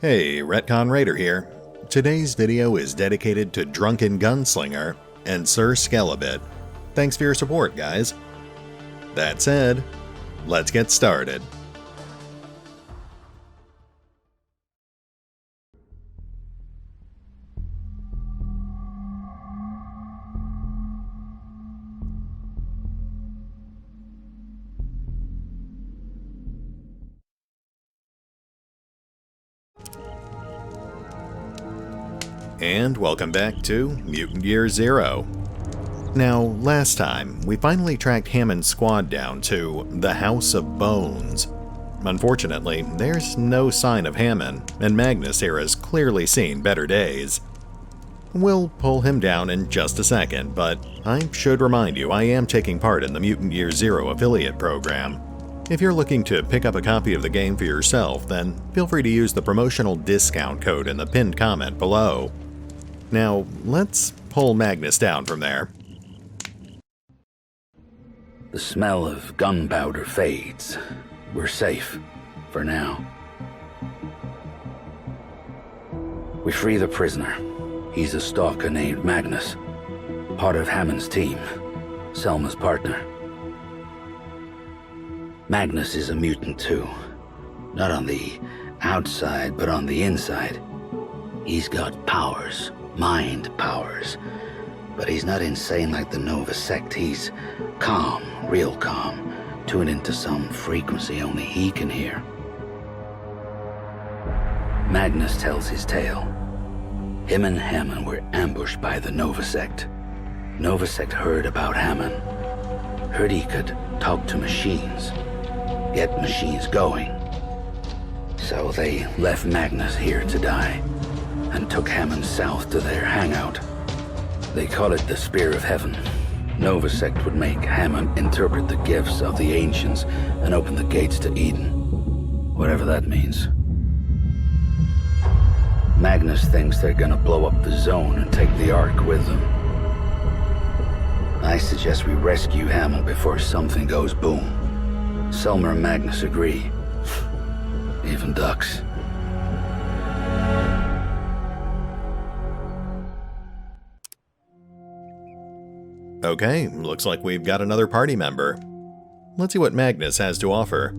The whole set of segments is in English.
Hey, RetconRaider here. Today's video is dedicated to Drunken Gunslinger and Sir Skelebit. Thanks for your support, guys. That said, let's get started. And welcome back to Mutant Year Zero. Now, last time, we finally tracked Hammon's squad down to the House of Bones. Unfortunately, there's no sign of Hammon, and Magnus here has clearly seen better days. We'll pull him down in just a second, but I should remind you I am taking part in the Mutant Year Zero affiliate program. If you're looking to pick up a copy of the game for yourself, then feel free to use the promotional discount code in the pinned comment below. Now, let's pull Magnus down from there. The smell of gunpowder fades. We're safe, for now. We free the prisoner. He's a stalker named Magnus, part of Hammon's team, Selma's partner. Magnus is a mutant too. Not on the outside, but on the inside. He's got powers. Mind powers. But he's not insane like the Nova Sect. He's calm, real calm, tuned into some frequency only he can hear. Magnus tells his tale. Him and Hammon were ambushed by the Nova Sect. Nova Sect heard about Hammon. Heard he could talk to machines. Get machines going. So they left Magnus here to die, and took Hammon south to their hangout. They call it the Spear of Heaven. Nova Sect would make Hammon interpret the gifts of the ancients and open the gates to Eden. Whatever that means. Magnus thinks they're gonna blow up the zone and take the Ark with them. I suggest we rescue Hammon before something goes boom. Selma and Magnus agree. Even Dux. Okay, looks like we've got another party member. Let's see what Magnus has to offer.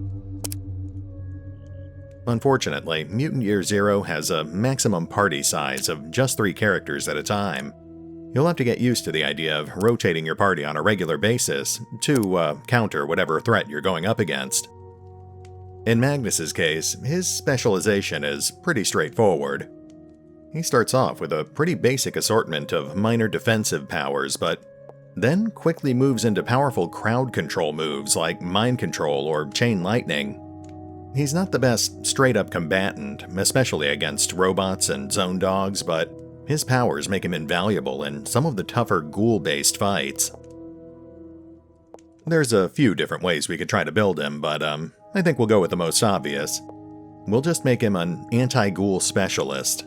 Unfortunately, Mutant Year Zero has a maximum party size of just 3 characters at a time. You'll have to get used to the idea of rotating your party on a regular basis to counter whatever threat you're going up against. In Magnus's case, his specialization is pretty straightforward. He starts off with a pretty basic assortment of minor defensive powers, but then quickly moves into powerful crowd control moves like mind control or chain lightning. He's not the best straight-up combatant, especially against robots and zone dogs, but his powers make him invaluable in some of the tougher ghoul-based fights. There's a few different ways we could try to build him, but I think we'll go with the most obvious. We'll just make him an anti-ghoul specialist.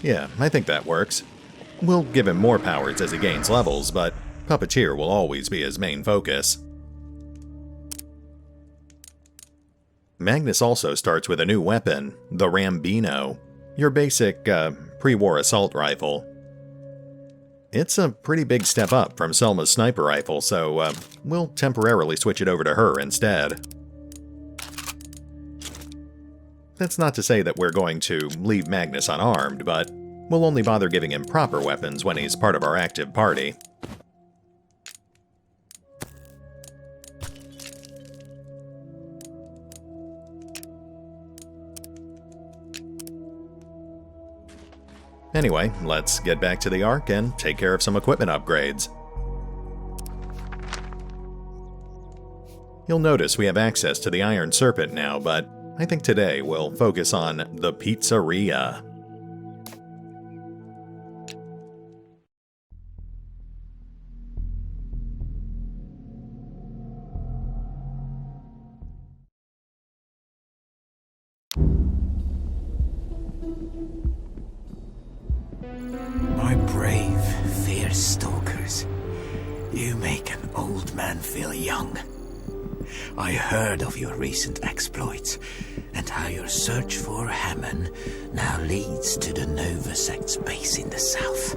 Yeah, I think that works. We'll give him more powers as he gains levels, but Puppeteer will always be his main focus. Magnus also starts with a new weapon, the Rambino, your basic pre-war assault rifle. It's a pretty big step up from Selma's sniper rifle, so we'll temporarily switch it over to her instead. That's not to say that we're going to leave Magnus unarmed, but we'll only bother giving him proper weapons when he's part of our active party. Anyway, let's get back to the Ark and take care of some equipment upgrades. You'll notice we have access to the Iron Serpent now, but I think today we'll focus on the Pizzeria. brave, fierce stalkers. You make an old man feel young. I heard of your recent exploits, and how your search for Hammon now leads to the Nova Sect's base in the south.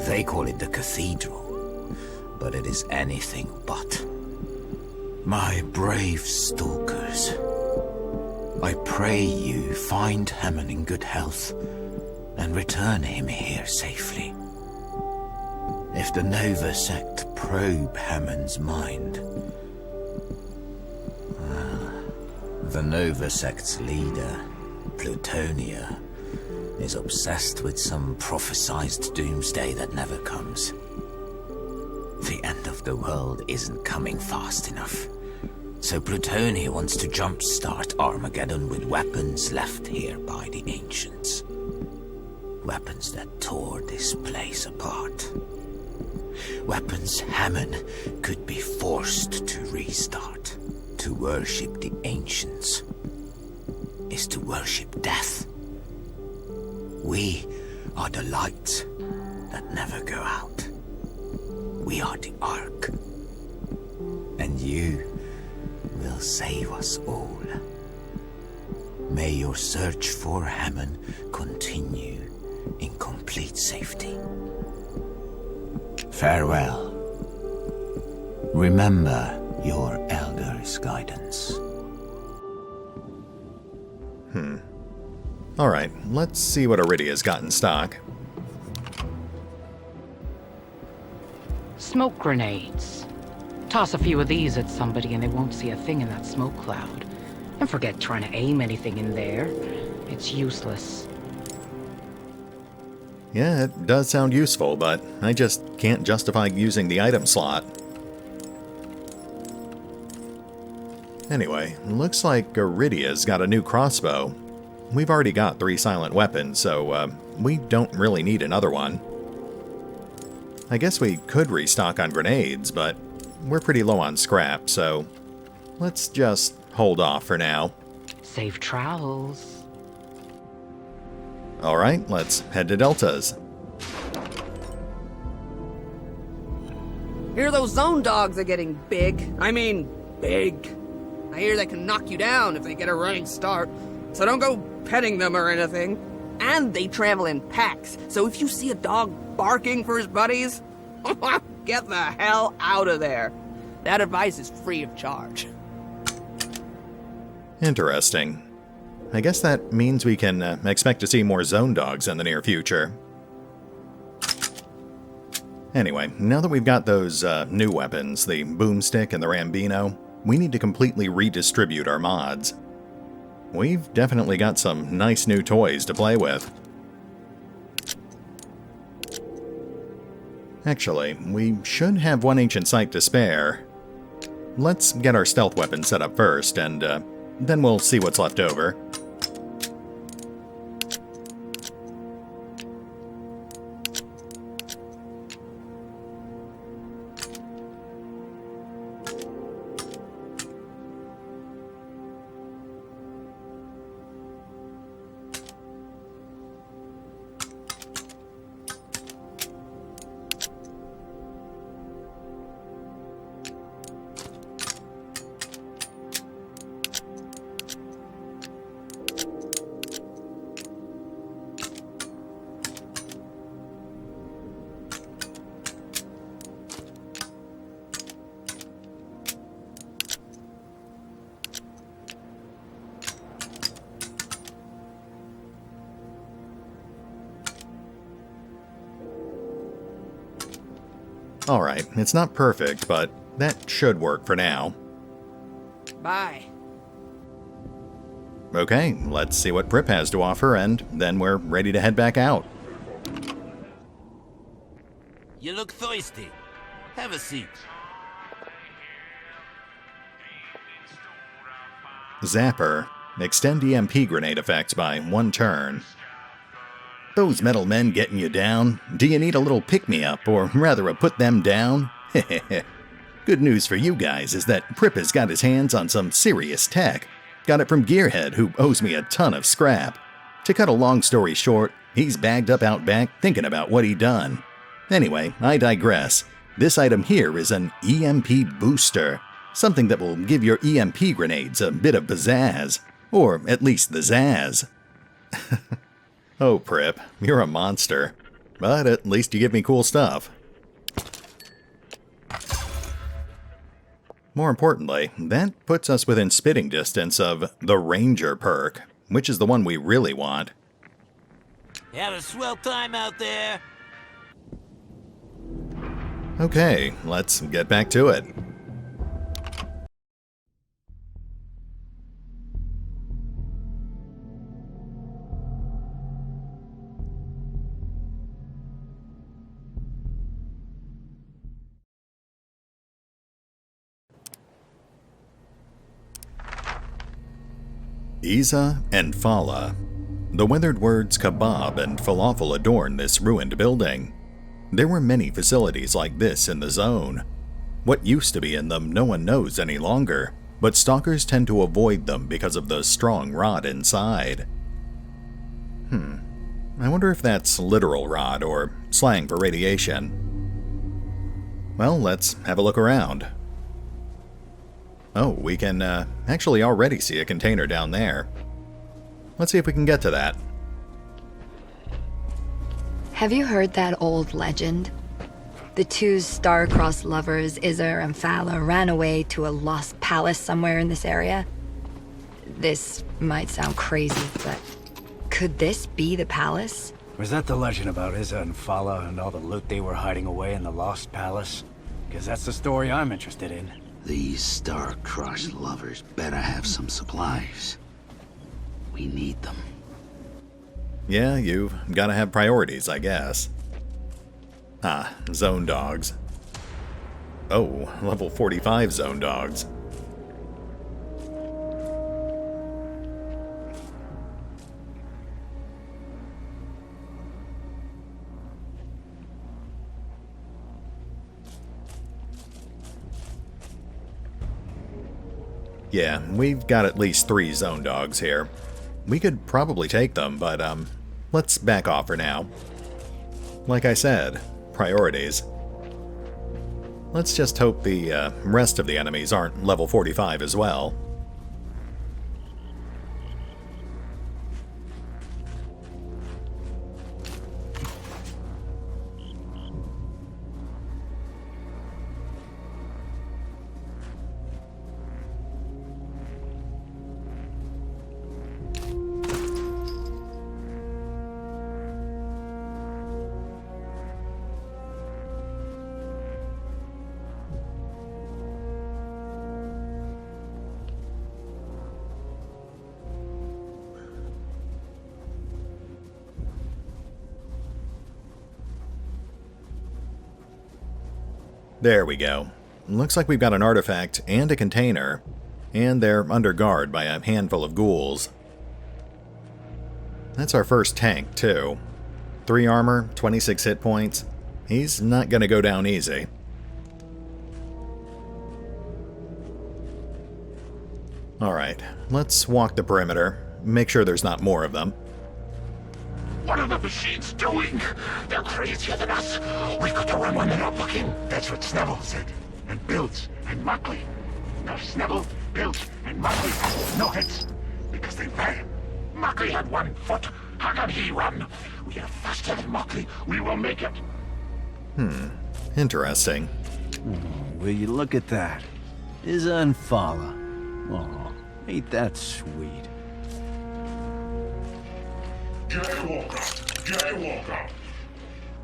They call it the Cathedral, but it is anything but. My brave stalkers, I pray you find Hammon in good health and return him here safely. If the Nova Sect probe Hammon's mind, the Nova Sect's leader, Plutonia, is obsessed with some prophesized doomsday that never comes. The end of the world isn't coming fast enough, so Plutonia wants to jumpstart Armageddon with weapons left here by the Ancients. Weapons that tore this place apart. Weapons Hammon could be forced to restart. To worship the Ancients is to worship death. We are the lights that never go out. We are the Ark. And you will save us all. May your search for Hammon continue in complete safety. Farewell. Remember your elder's guidance. Alright, let's see what Iridia's got in stock. Smoke grenades. Toss a few of these at somebody and they won't see a thing in that smoke cloud. And forget trying to aim anything in there. It's useless. Yeah, it does sound useful, but I just can't justify using the item slot. Anyway, looks like Iridia's got a new crossbow. We've already got 3 silent weapons, so we don't really need another one. I guess we could restock on grenades, but we're pretty low on scrap, so let's just hold off for now. Safe travels. Alright, let's head to Delta's. Hear those zone dogs are getting big. I mean, big. I hear they can knock you down if they get a running start, so don't go petting them or anything. And they travel in packs, so if you see a dog barking for his buddies, get the hell out of there. That advice is free of charge. Interesting. I guess that means we can expect to see more zone dogs in the near future. Anyway, now that we've got those new weapons, the boomstick and the Rambino, we need to completely redistribute our mods. We've definitely got some nice new toys to play with. Actually, we should have one ancient sight to spare. Let's get our stealth weapon set up first, and then we'll see what's left over. Alright, it's not perfect, but that should work for now. Bye. Okay, let's see what Prip has to offer, and then we're ready to head back out. You look thirsty. Have a seat. Zapper. Extend EMP grenade effects by 1 turn. Those metal men getting you down? Do you need a little pick-me-up, or rather a put them down? Good news for you guys is that Prip has got his hands on some serious tech. Got it from Gearhead, who owes me a ton of scrap. To cut a long story short, He's bagged up out back thinking about what he done. Anyway, I digress. This item here is an EMP booster, something that will give your EMP grenades a bit of pizzazz, or at least the zazz. Oh, Prip, you're a monster. But at least you give me cool stuff. More importantly, that puts us within spitting distance of the Ranger perk, which is the one we really want. Have a swell time out there. Okay, let's get back to it. Iza and Fala. The weathered words kebab and falafel adorn this ruined building. There were many facilities like this in the zone. What used to be in them no one knows any longer, but stalkers tend to avoid them because of the strong rot inside. I wonder if that's literal rot or slang for radiation. Well, let's have a look around. Oh, we can actually already see a container down there. Let's see if we can get to that. Have you heard that old legend? The two star-crossed lovers, Iza and Fala, ran away to a lost palace somewhere in this area. This might sound crazy, but could this be the palace? Was that the legend about Iza and Fala and all the loot they were hiding away in the lost palace? Because that's the story I'm interested in. These star-crossed lovers better have some supplies. We need them. Yeah, you've gotta have priorities, I guess. Ah, zone dogs. Oh, level 45 zone dogs. Yeah, we've got at least 3 zone dogs here. We could probably take them, but let's back off for now. Like I said, priorities. Let's just hope the rest of the enemies aren't level 45 as well. There we go. Looks like we've got an artifact and a container, and they're under guard by a handful of ghouls. That's our first tank, too. 3 armor, 26 hit points. He's not gonna go down easy. Alright, let's walk the perimeter, make sure there's not more of them. What are the machines doing? They're crazier than us. We've got to run when they're not looking. That's what Snubble said. And Bills and Muckley. Now Snubble, Bills, and Muckley have no heads. Because they ran. Muckley had 1 foot. How can he run? We are faster than Muckley. We will make it. Interesting. Will you look at that? Iza and Fala. Oh, ain't that sweet. Jaywalker.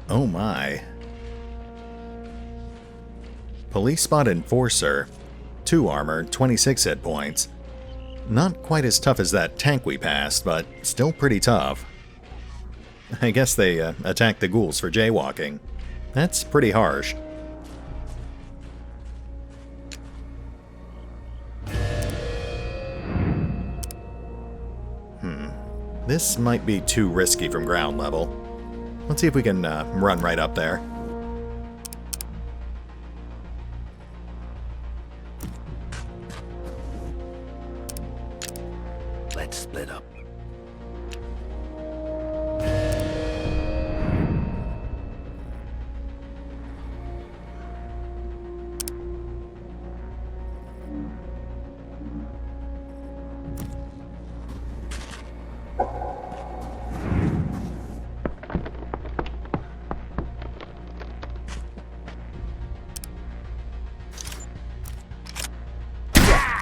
Oh my. Police Spot Enforcer. 2 armor, 26 hit points. Not quite as tough as that tank we passed, but still pretty tough. I guess they attacked the ghouls for jaywalking. That's pretty harsh. This might be too risky from ground level. Let's see if we can run right up there. Let's split up.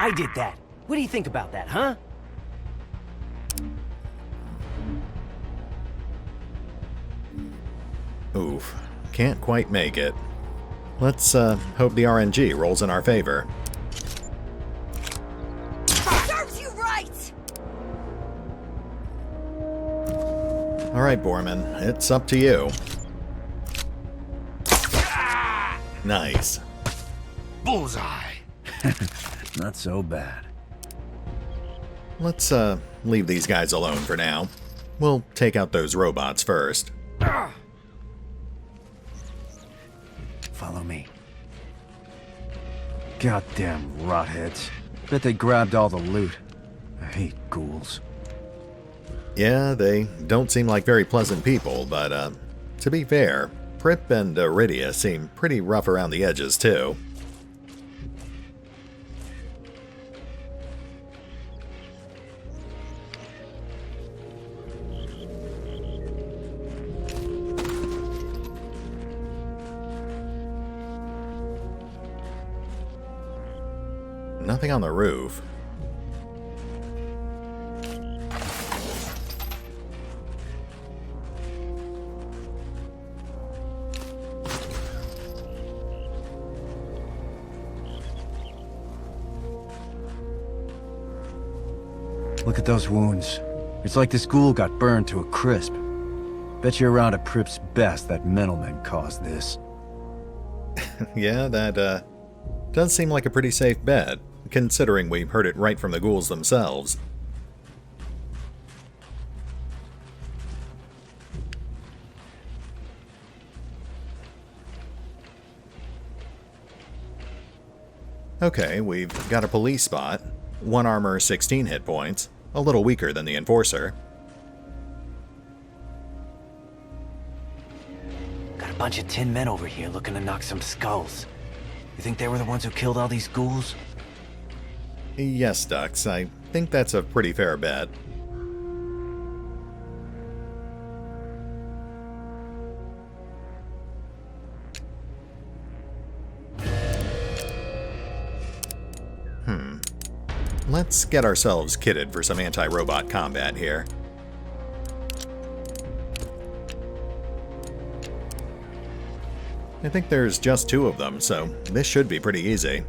I did that. What do you think about that, huh? Oof. Can't quite make it. Let's hope the RNG rolls in our favor. Serves you right! Alright, Bormin, it's up to you. Nice. Bullseye. Not so bad. Let's leave these guys alone for now. We'll take out those robots first. Follow me. Goddamn rotheads. Bet they grabbed all the loot. I hate ghouls. Yeah, they don't seem like very pleasant people, but to be fair, Prip and Iridia seem pretty rough around the edges too. Nothing on the roof. Look at those wounds. It's like this ghoul got burned to a crisp. Bet you around at Prip's best that Mentalman caused this. Yeah, that does seem like a pretty safe bet, considering we heard it right from the ghouls themselves. Okay, we've got a police spot. 1 armor, 16 hit points. A little weaker than the Enforcer. Got a bunch of tin men over here looking to knock some skulls. You think they were the ones who killed all these ghouls? Yes, Dux, I think that's a pretty fair bet. Let's get ourselves kitted for some anti-robot combat here. I think there's just 2 of them, so this should be pretty easy.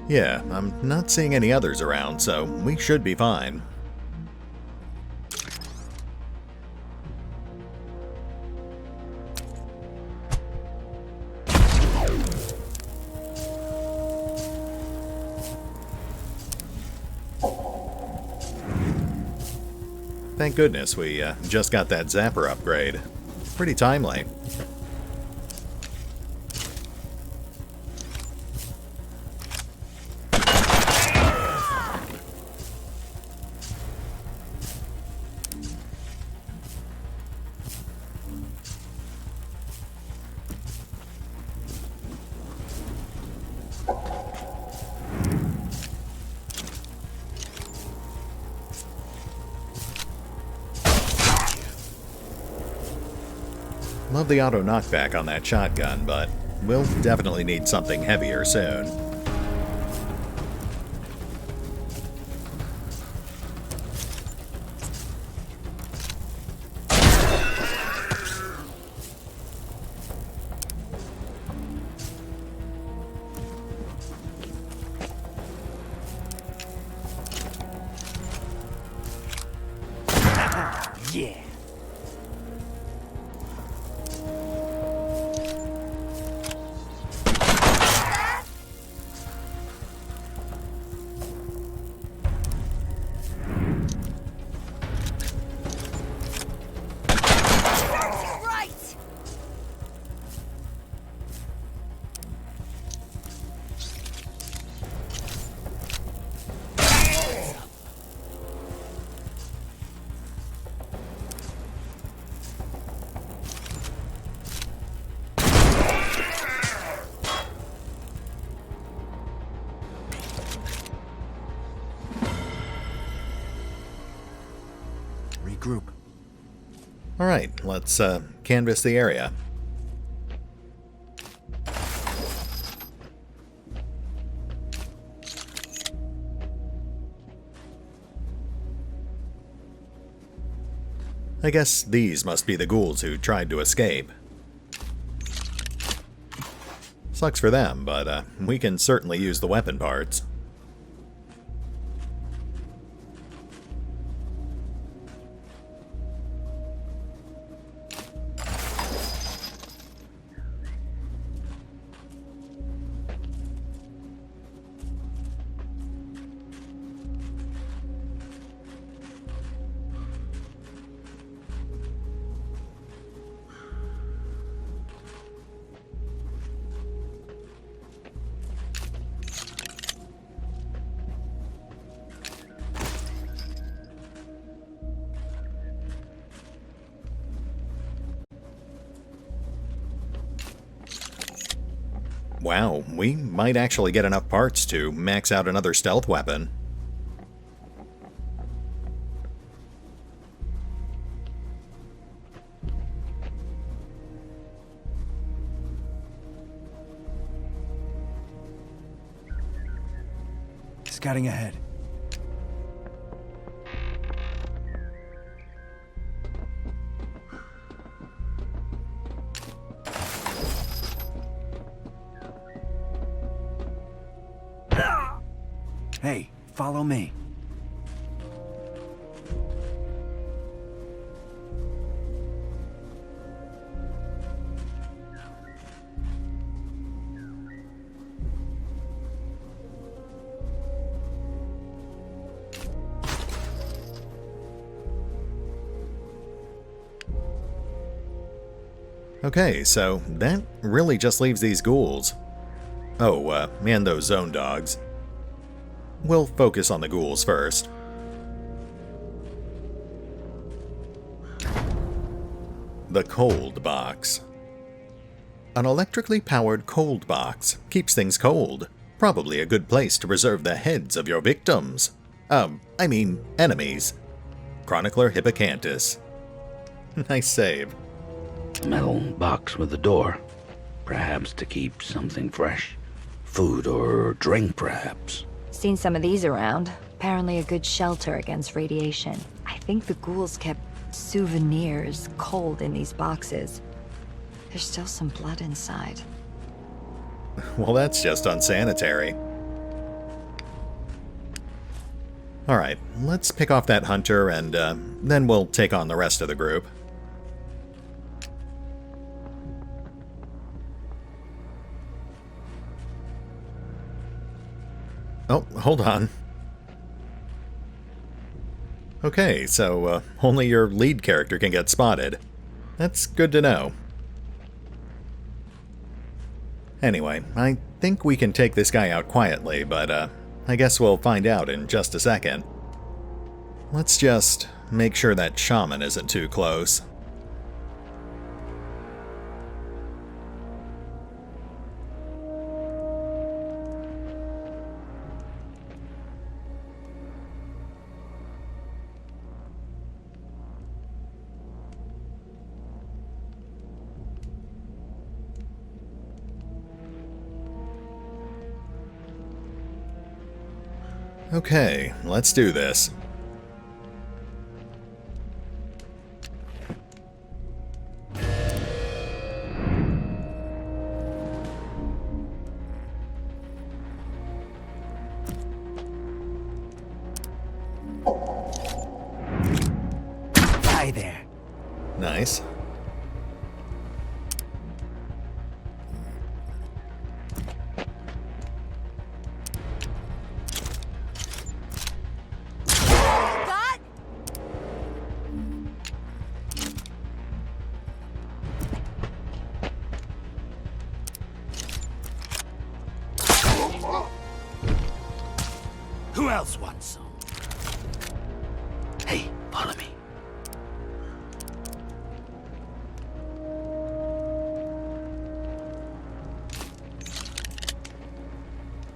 Yeah, I'm not seeing any others around, so we should be fine. Thank goodness we just got that zapper upgrade. Pretty timely. Love the auto knockback on that shotgun, but we'll definitely need something heavier soon. Yeah. Regroup. Alright, let's canvass the area. I guess these must be the ghouls who tried to escape. Sucks for them, but we can certainly use the weapon parts. Wow, we might actually get enough parts to max out another stealth weapon. Scouting ahead. Hey, follow me. Okay, so that really just leaves these ghouls. Oh, and those zone dogs. We'll focus on the ghouls first. The cold box. An electrically powered cold box keeps things cold. Probably a good place to preserve the heads of your victims. Enemies. Chronicler Hippocantus. Nice save. Metal box with a door. Perhaps to keep something fresh. Food or drink, perhaps. Seen some of these around. Apparently a good shelter against radiation. I think the ghouls kept souvenirs cold in these boxes. There's still some blood inside. Well, that's just unsanitary. Alright, let's pick off that hunter and then we'll take on the rest of the group. Oh, hold on. Okay, so only your lead character can get spotted. That's good to know. Anyway, I think we can take this guy out quietly, but I guess we'll find out in just a second. Let's just make sure that shaman isn't too close. Okay, let's do this. Hi there. Nice. Who else wants some? Hey, follow me.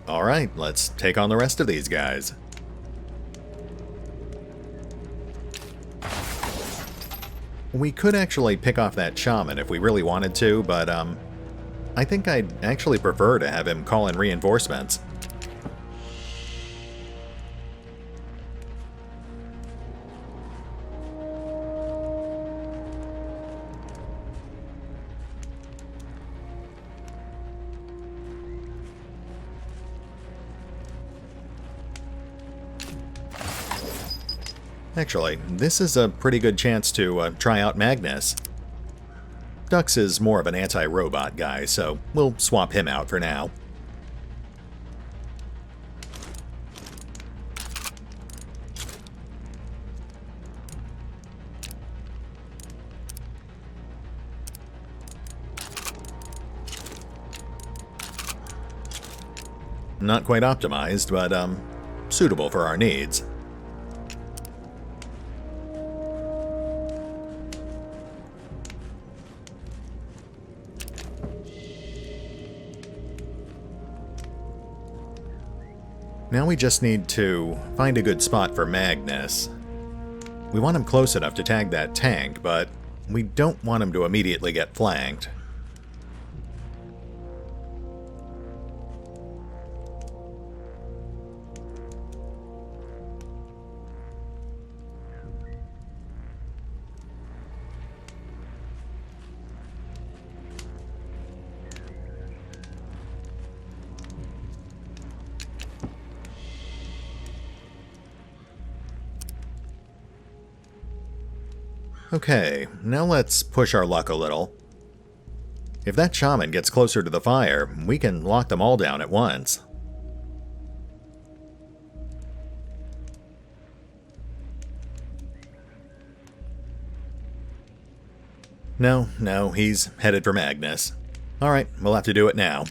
Alright, let's take on the rest of these guys. We could actually pick off that shaman if we really wanted to, but I think I'd actually prefer to have him call in reinforcements. Actually, this is a pretty good chance to try out Magnus. Dux is more of an anti-robot guy, so we'll swap him out for now. Not quite optimized, but suitable for our needs. Now we just need to find a good spot for Magnus. We want him close enough to tag that tank, but we don't want him to immediately get flanked. Okay, now let's push our luck a little. If that shaman gets closer to the fire, we can lock them all down at once. No, he's headed for Magnus. Alright, we'll have to do it now.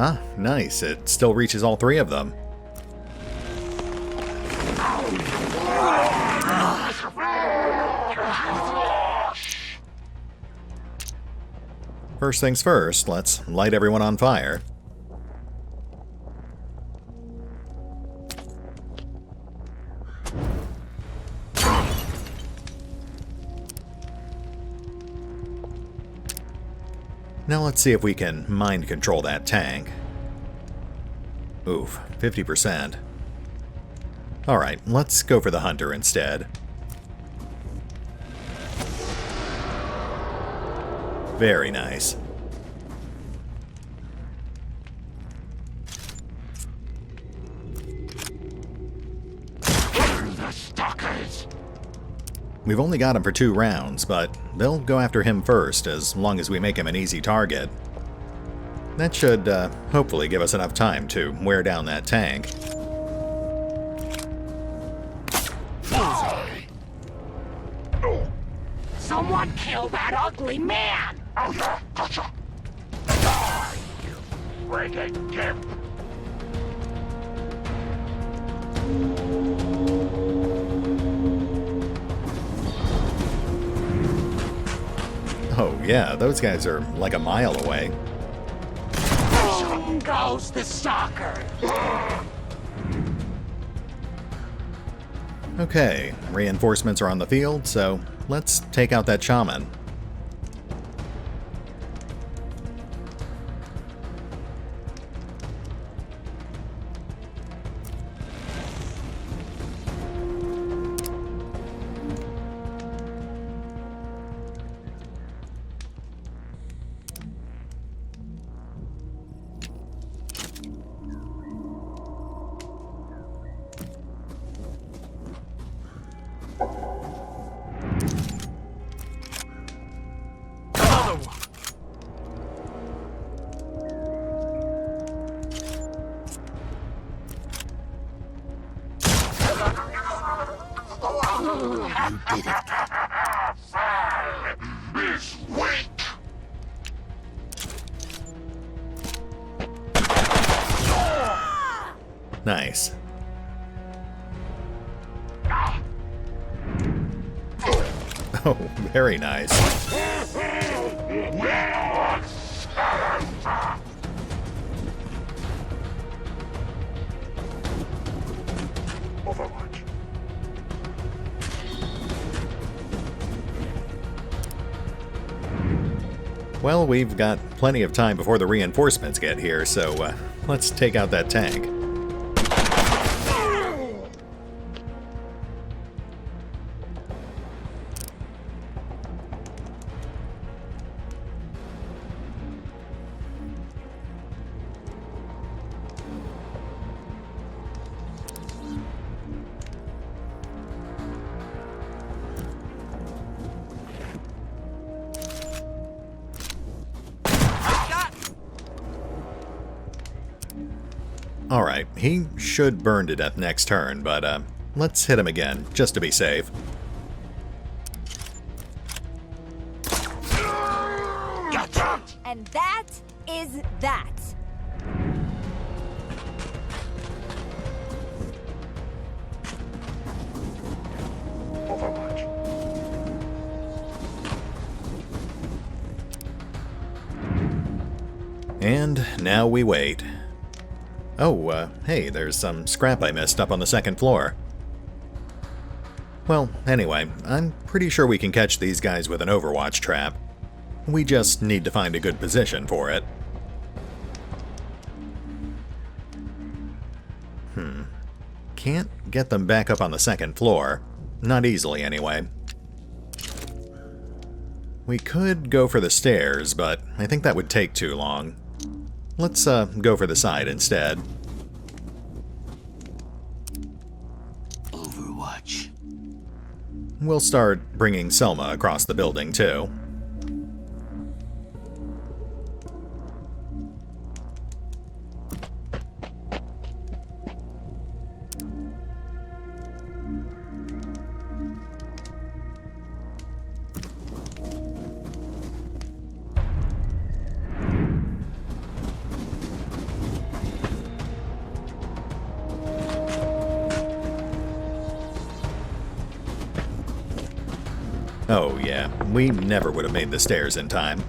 Ah, nice. It still reaches all three of them. First things first, let's light everyone on fire. Now let's see if we can mind control that tank. Oof, 50%. Alright, let's go for the hunter instead. Very nice. The stalkers! We've only got him for 2 rounds, but they'll go after him first as long as we make him an easy target. That should hopefully give us enough time to wear down that tank. Someone kill that ugly man! Oh yeah, gotcha! Die, you friggin' gimp! Oh yeah, those guys are like a mile away. Down goes the stalker! Okay, reinforcements are on the field, so let's take out that shaman. Is weak! Nice. Oh, very nice. We want Well, we've got plenty of time before the reinforcements get here, so let's take out that tank. Alright, he should burn to death next turn, but let's hit him again, just to be safe. And that is that. Overwatch. And now we wait. Oh, hey, there's some scrap I missed up on the second floor. Well, anyway, I'm pretty sure we can catch these guys with an Overwatch trap. We just need to find a good position for it. Can't get them back up on the second floor. Not easily, anyway. We could go for the stairs, but I think that would take too long. Let's go for the side instead. Overwatch. We'll start bringing Selma across the building, too. Oh yeah, we never would have made the stairs in time.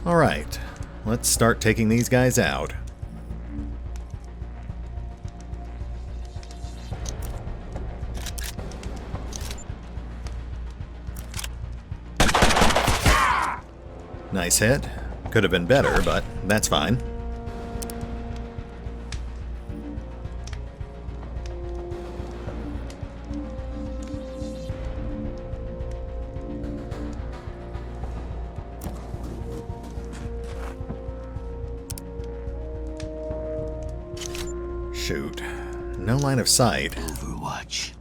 Alright, let's start taking these guys out. Nice hit. Could have been better, but that's fine. Shoot. No line of sight. Overwatch.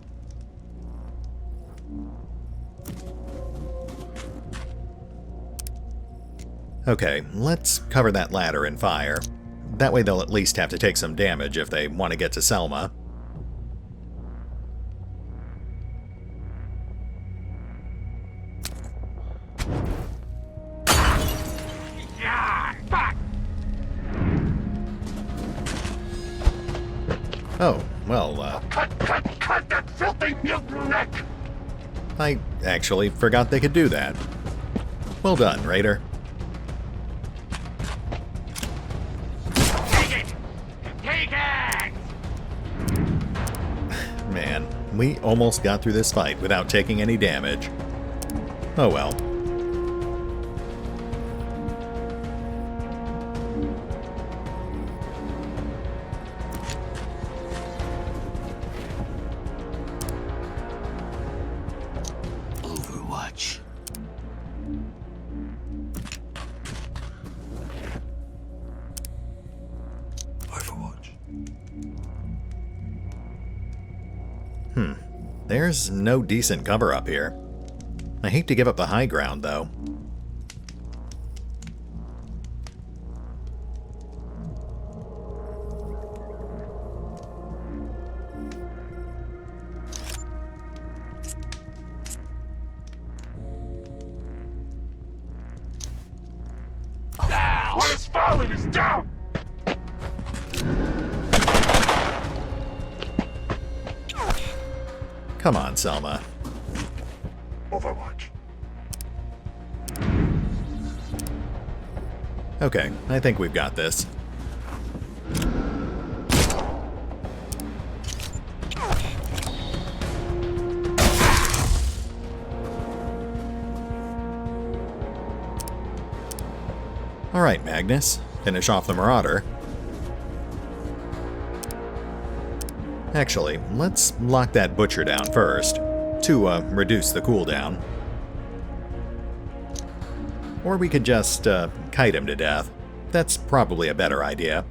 Okay, let's cover that ladder and fire. That way they'll at least have to take some damage if they want to get to Selma. Oh, well, Cut that filthy mutant neck! I actually forgot they could do that. Well done, Raider. Take it! Take it! Man, we almost got through this fight without taking any damage. Oh well. Overwatch. There's no decent cover up here. I hate to give up the high ground, though. What is falling is down! Come on, Selma. Overwatch. Okay, I think we've got this. Alright, Magnus. Finish off the Marauder. Actually, let's lock that Butcher down first, to reduce the cooldown. Or we could just kite him to death. That's probably a better idea.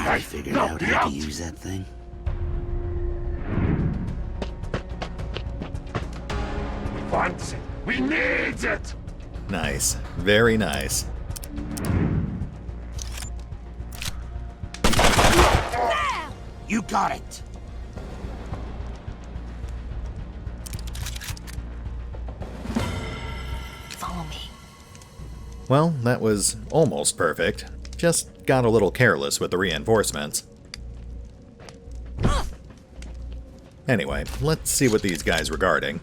I figured out how to use that thing. We want it. We need it. Nice. Very nice. You got it. Follow me. Well, that was almost perfect. Just got a little careless with the reinforcements. Anyway, let's see what these guys were guarding.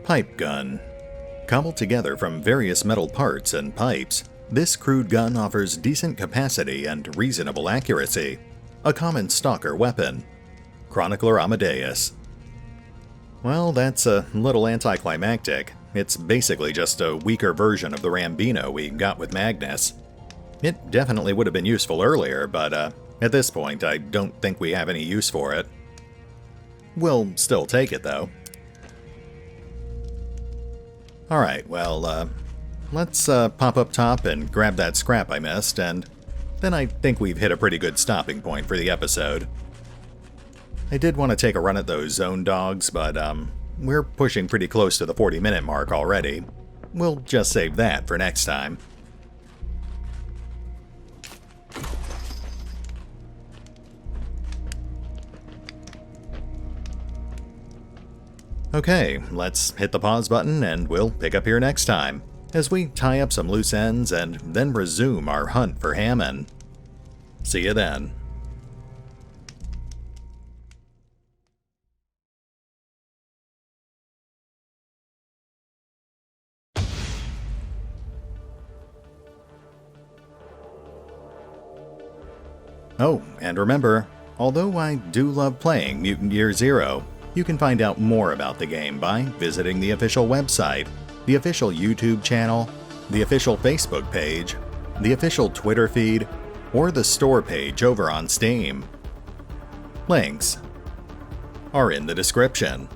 Pipe gun. Cobbled together from various metal parts and pipes, this crude gun offers decent capacity and reasonable accuracy. A common stalker weapon. Chronicler Amadeus. Well, that's a little anticlimactic. It's basically just a weaker version of the Rambino we got with Magnus. It definitely would have been useful earlier, but at this point I don't think we have any use for it. We'll still take it though. Alright, well, let's pop up top and grab that scrap I missed, and then I think we've hit a pretty good stopping point for the episode. I did want to take a run at those zone dogs, but we're pushing pretty close to the 40-minute mark already. We'll just save that for next time. Okay, let's hit the pause button and we'll pick up here next time, as we tie up some loose ends and then resume our hunt for Hammon. See you then. Oh, and remember, although I do love playing Mutant Year Zero, you can find out more about the game by visiting the official website, the official YouTube channel, the official Facebook page, the official Twitter feed, or the store page over on Steam. Links are in the description.